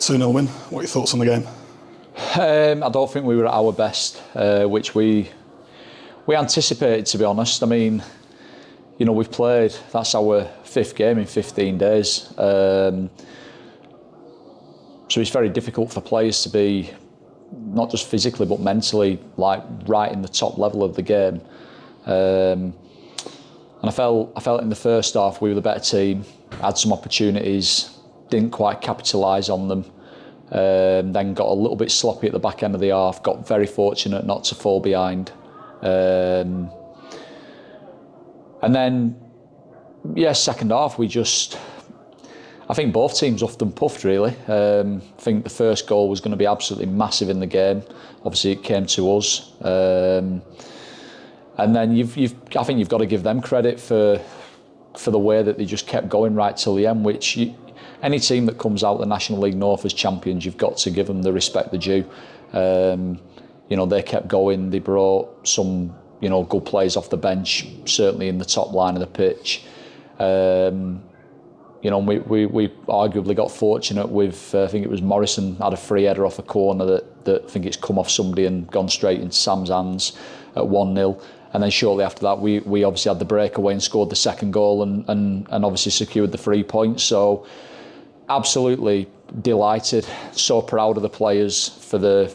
2-0 win. What are your thoughts on the game? I don't think we were at our best, which we anticipated, to be honest. I mean, you know, we've played, that's our 5th game in 15 days. So it's very difficult for players to be, not just physically but mentally, like right in the top level of the game. And I felt in the first half we were the better team, had some opportunities, didn't quite capitalise on them. Then got a little bit sloppy at the back end of the half, got very fortunate not to fall behind. And then, yeah, second half I think both teams huffed and puffed really. I think the first goal was going to be absolutely massive in the game. Obviously it came to us. And then I think you've got to give them credit for the way that they just kept going right till the end, which any team that comes out the National League North as champions, you've got to give them the respect they're due. You know, they kept going. They brought some, you know, good players off the bench, certainly in the top line of the pitch. You know, we arguably got fortunate with, I think it was Morrison had a free header off a corner that I think it's come off somebody and gone straight into Sam's hands at 1-0. And then shortly after that, we obviously had the breakaway and scored the second goal and obviously secured the 3 points. So absolutely delighted, so proud of the players for their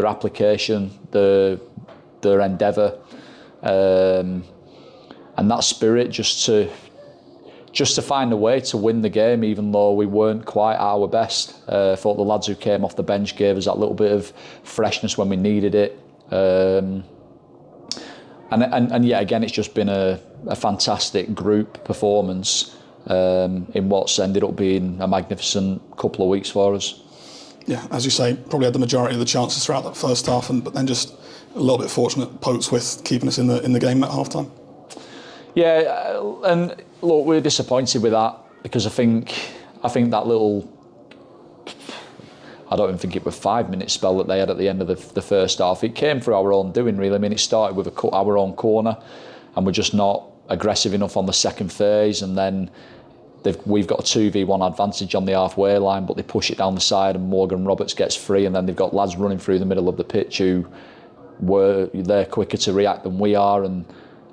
application, their endeavour, and that spirit just to find a way to win the game, even though we weren't quite at our best. I thought the lads who came off the bench gave us that little bit of freshness when we needed it. And yet again, it's just been a fantastic group performance in what's ended up being a magnificent couple of weeks for us. Yeah, as you say, probably had the majority of the chances throughout that first half, but then just a little bit fortunate Pokes with keeping us in the game at half time. Yeah, and look, we're disappointed with that because I think that little, I don't even think it was 5-minute spell that they had at the end of the first half. It came through our own doing, really. I mean, it started with our own corner, and we're just not aggressive enough on the second phase, and then we've got a 2v1 advantage on the halfway line, but they push it down the side, and Morgan Roberts gets free, and then they've got lads running through the middle of the pitch who they're quicker to react than we are, and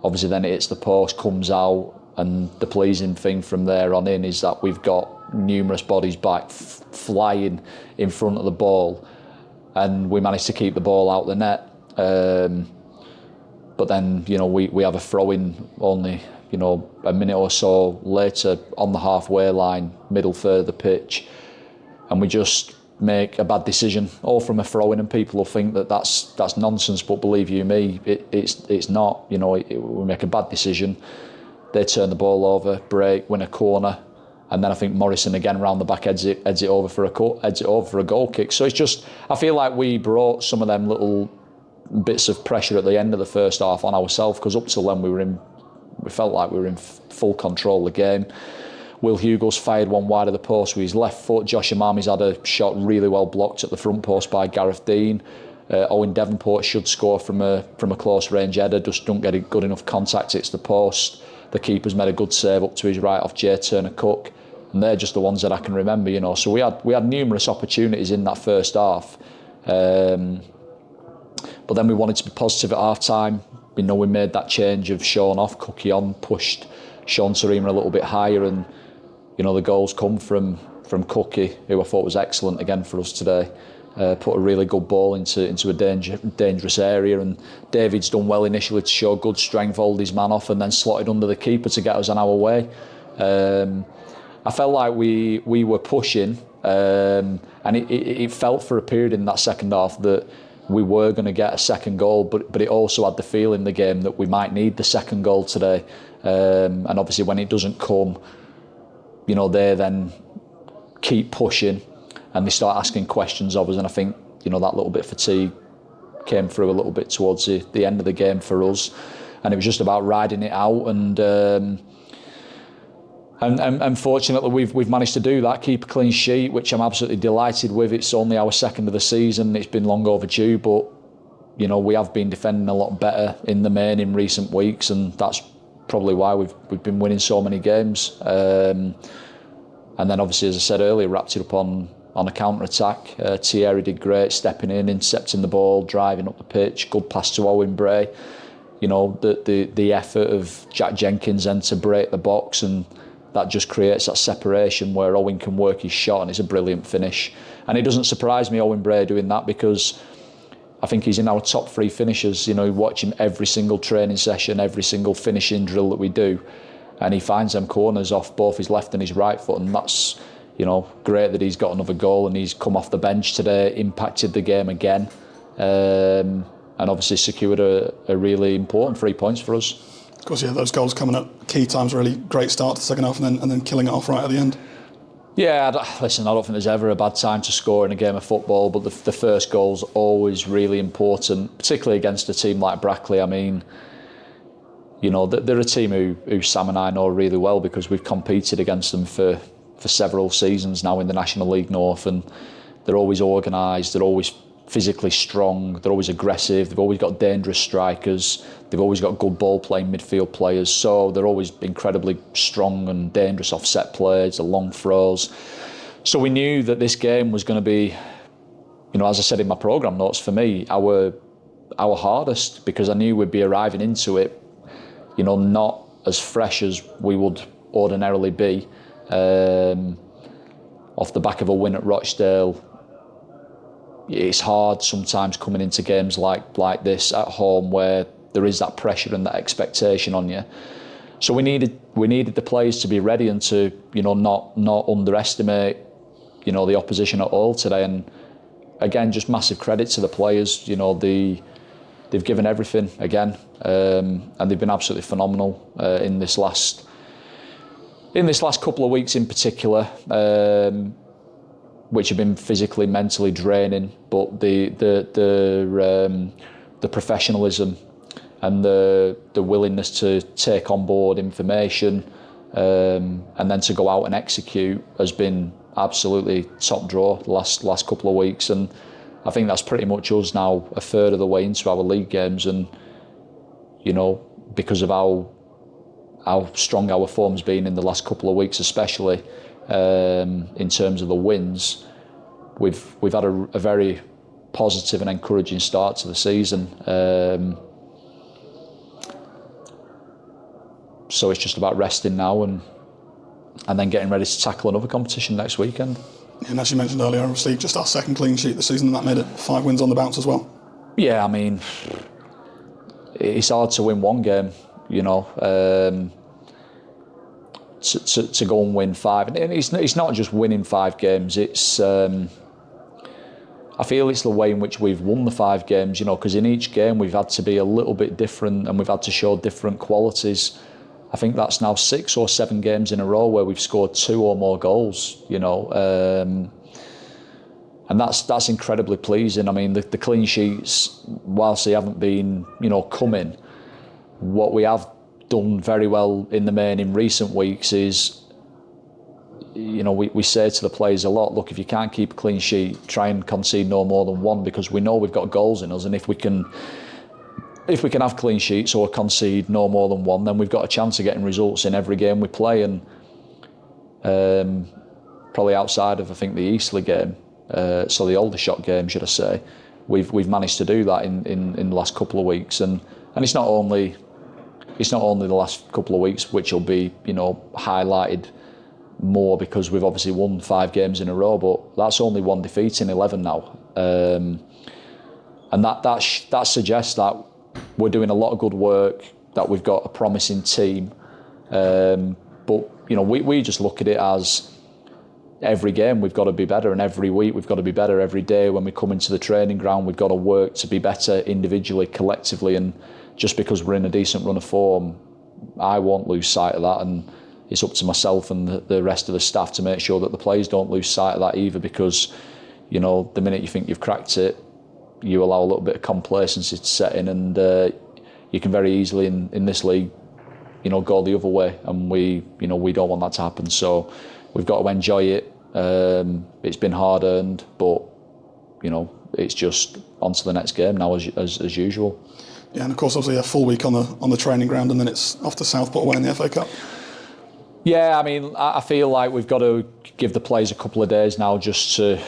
obviously then it hits the post, comes out, and the pleasing thing from there on in is that we've got numerous bodies back flying in front of the ball, and we managed to keep the ball out the net. But then, you know, we have a throw-in only, you know, a minute or so later on the halfway line, middle third of the pitch, and we just make a bad decision, all from a throw-in, and people will think that's nonsense, but believe you me, it's not. You know, we make a bad decision, they turn the ball over, break, win a corner, and then I think Morrison again round the back heads it over for a goal kick. So it's just, I feel like we brought some of them little bits of pressure at the end of the first half on ourselves, because up till then we felt like we were in full control of the game. Will Hugo's fired one wide of the post with his left foot. Josh Amami's had a shot really well blocked at the front post by Gareth Dean. Owen Devonport should score from a close range header, just don't get it good enough contact, it's the post. The keeper's made a good save up to his right off Jay Turner-Cook, and they're just the ones that I can remember, you know. So we had numerous opportunities in that first half, but then we wanted to be positive at half time. You know, we made that change of Sean off, Cookie on, pushed Sean Sarima a little bit higher, and you know, the goals come from Cookie, who I thought was excellent again for us today. Put a really good ball into a dangerous area, and David's done well initially to show good strength, hold his man off, and then slotted under the keeper to get us on our way. I felt like we were pushing, and it felt for a period in that second half that we were going to get a second goal, but it also had the feel in the game that we might need the second goal today. And obviously when it doesn't come, you know, they then keep pushing and they start asking questions of us, and I think, you know, that little bit of fatigue came through a little bit towards the end of the game for us, and it was just about riding it out, and fortunately we've managed to do that, keep a clean sheet, which I'm absolutely delighted with. It's only our second of the season, it's been long overdue, but you know, we have been defending a lot better in the main in recent weeks, and that's probably why we've been winning so many games. And then obviously, as I said earlier, wrapped it up on on a counter-attack. Thierry did great, stepping in, intercepting the ball, driving up the pitch, good pass to Owen Bray. You know, the effort of Jack Jenkins then to break the box, and that just creates that separation where Owen can work his shot, and it's a brilliant finish. And it doesn't surprise me, Owen Bray doing that, because I think he's in our top 3 finishers. You know, you watch him every single training session, every single finishing drill that we do, and he finds them corners off both his left and his right foot, and that's, you know, great that he's got another goal, and he's come off the bench today, impacted the game again, and obviously secured a really important 3 points for us. Of course, yeah, those goals coming at key times, really great start to the second half, and then killing it off right at the end. Yeah, listen, I don't think there's ever a bad time to score in a game of football, but the first goal's always really important, particularly against a team like Brackley. I mean, you know, they're a team who Sam and I know really well, because we've competed against them for several seasons now in the National League North, and they're always organised, they're always physically strong, they're always aggressive, they've always got dangerous strikers, they've always got good ball playing midfield players, so they're always incredibly strong and dangerous off set plays, the long throws. So we knew that this game was going to be, you know, as I said in my programme notes, for me, our hardest, because I knew we'd be arriving into it, you know, not as fresh as we would ordinarily be, off the back of a win at Rochdale. It's hard sometimes coming into games like this at home, where there is that pressure and that expectation on you. So we needed the players to be ready and to, you know, not underestimate, you know, the opposition at all today. And again, just massive credit to the players. You know, they've given everything again, and they've been absolutely phenomenal in this last couple of weeks in particular. Which have been physically, mentally draining, but the professionalism and the willingness to take on board information, and then to go out and execute has been absolutely top draw the last couple of weeks. And I think that's pretty much us now, a third of the way into our league games, and you know, because of how strong our form's been in the last couple of weeks, especially. In terms of the wins, we've had a very positive and encouraging start to the season. So it's just about resting now and then getting ready to tackle another competition next weekend. And as you mentioned earlier, obviously just our second clean sheet this season, and that made it 5 wins on the bounce as well. Yeah, I mean, it's hard to win one game, you know. To go and win 5, and it's not just winning 5 games. It's I feel it's the way in which we've won the 5 games. You know, because in each game we've had to be a little bit different, and we've had to show different qualities. I think that's now 6 or 7 games in a row where we've scored 2 or more goals. You know, and that's incredibly pleasing. I mean, the clean sheets, whilst they haven't been, you know, coming, what we have done very well in the main in recent weeks is, you know, we say to the players a lot, look, if you can't keep a clean sheet, try and concede no more than 1, because we know we've got goals in us, and if we can have clean sheets or concede no more than 1, then we've got a chance of getting results in every game we play. And probably outside of, I think, the Eastleigh game, so the Aldershot game, should I say, we've managed to do that in the last couple of weeks, and it's not only the last couple of weeks which will be, you know, highlighted more because we've obviously won 5 games in a row, but that's only 1 defeat in 11 now, and that suggests that we're doing a lot of good work, that we've got a promising team, but you know, we just look at it as every game we've got to be better, and every week we've got to be better. Every day when we come into the training ground, we've got to work to be better individually, collectively, and just because we're in a decent run of form, I won't lose sight of that, and it's up to myself and the rest of the staff to make sure that the players don't lose sight of that either, because, you know, the minute you think you've cracked it, you allow a little bit of complacency to set in, and you can very easily in this league, you know, go the other way, and we don't want that to happen. So we've got to enjoy it. It's been hard earned, but you know, it's just on to the next game now as usual. Yeah, and of course, obviously a full week on the training ground, and then it's off to Southport away in the FA Cup. Yeah, I mean, I feel like we've got to give the players a couple of days now just to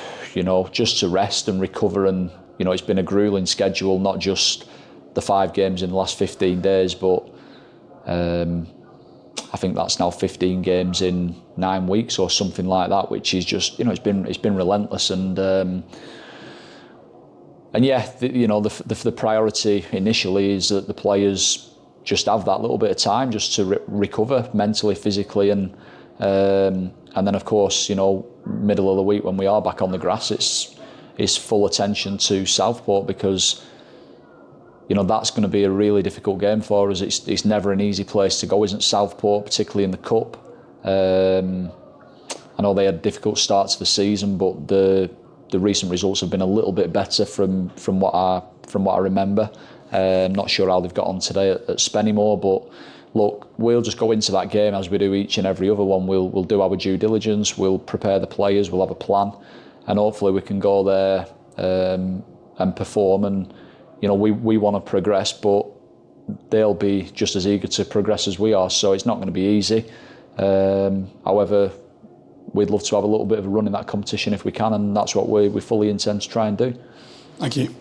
rest and recover. And it's been a grueling schedule, not just the 5 games in the last 15 days, but I think that's now 15 games in 9 weeks or something like that, which is just it's been relentless. And yeah, the priority initially is that the players just have that little bit of time just to recover mentally, physically, and then of course middle of the week when we are back on the grass, it's full attention to Southport, because that's going to be a really difficult game for us. It's never an easy place to go, isn't Southport, particularly in the cup. I know they had a difficult start to the season, but the recent results have been a little bit better from what I remember. Not sure how they've got on today at Spennymoor, but look, we'll just go into that game as we do each and every other one. We'll do our due diligence, we'll prepare the players, we'll have a plan, and hopefully we can go there and perform. And we want to progress, but they'll be just as eager to progress as we are, so it's not going to be easy. However, we'd love to have a little bit of a run in that competition if we can, and that's what we fully intend to try and do. Thank you.